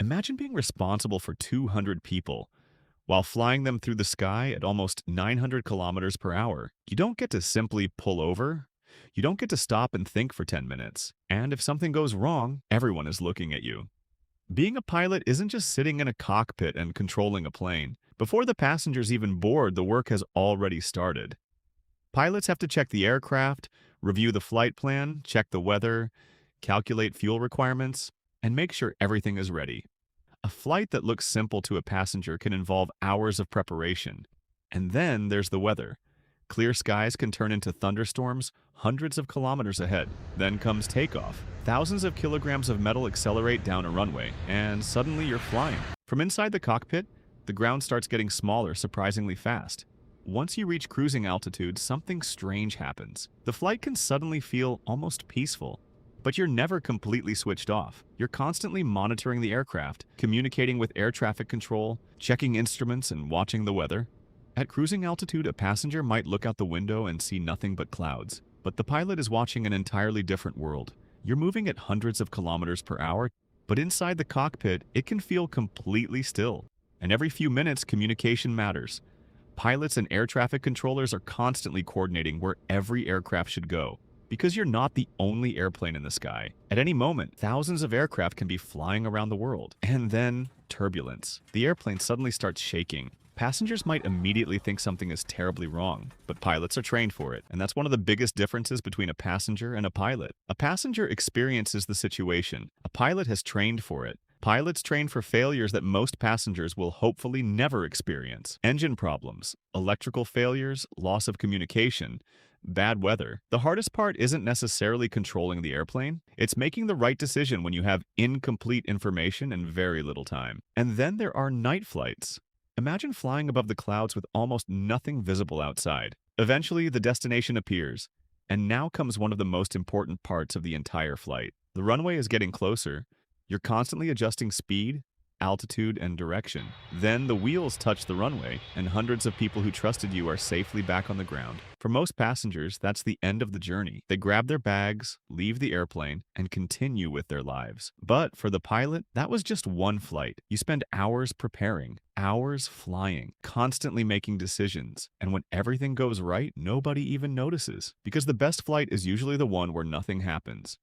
Imagine being responsible for 200 people while flying them through the sky at almost 900 kilometers per hour. You don't get to simply pull over. You don't get to stop and think for 10 minutes. And if something goes wrong, everyone is looking at you. Being a pilot isn't just sitting in a cockpit and controlling a plane. Before the passengers even board, the work has already started. Pilots have to check the aircraft, review the flight plan, check the weather, calculate fuel requirements, and make sure everything is ready. A flight that looks simple to a passenger can involve hours of preparation. And then there's the weather. Clear skies can turn into thunderstorms hundreds of kilometers ahead. Then comes takeoff. Thousands of kilograms of metal accelerate down a runway, and suddenly you're flying. From inside the cockpit, the ground starts getting smaller surprisingly fast. Once you reach cruising altitude, something strange happens. The flight can suddenly feel almost peaceful. But you're never completely switched off. You're constantly monitoring the aircraft, communicating with air traffic control, checking instruments, and watching the weather. At cruising altitude, a passenger might look out the window and see nothing but clouds. But the pilot is watching an entirely different world. You're moving at hundreds of kilometers per hour, but inside the cockpit, it can feel completely still. And every few minutes, communication matters. Pilots and air traffic controllers are constantly coordinating where every aircraft should go. Because you're not the only airplane in the sky. At any moment, thousands of aircraft can be flying around the world. And then, turbulence. The airplane suddenly starts shaking. Passengers might immediately think something is terribly wrong, but pilots are trained for it, and that's one of the biggest differences between a passenger and a pilot. A passenger experiences the situation. A pilot has trained for it. Pilots train for failures that most passengers will hopefully never experience. Engine problems, electrical failures, loss of communication, bad weather. The hardest part isn't necessarily controlling the airplane. It's making the right decision when you have incomplete information and very little time. And then there are night flights. Imagine flying above the clouds with almost nothing visible outside. Eventually, the destination appears. And now comes one of the most important parts of the entire flight. The runway is getting closer. You're constantly adjusting speed, altitude, and direction. Then the wheels touch the runway, and hundreds of people who trusted you are safely back on the ground. For most passengers, that's the end of the journey. They grab their bags, leave the airplane, and continue with their lives. But for the pilot, that was just one flight. You spend hours preparing, hours flying, constantly making decisions. And when everything goes right, nobody even notices. Because the best flight is usually the one where nothing happens.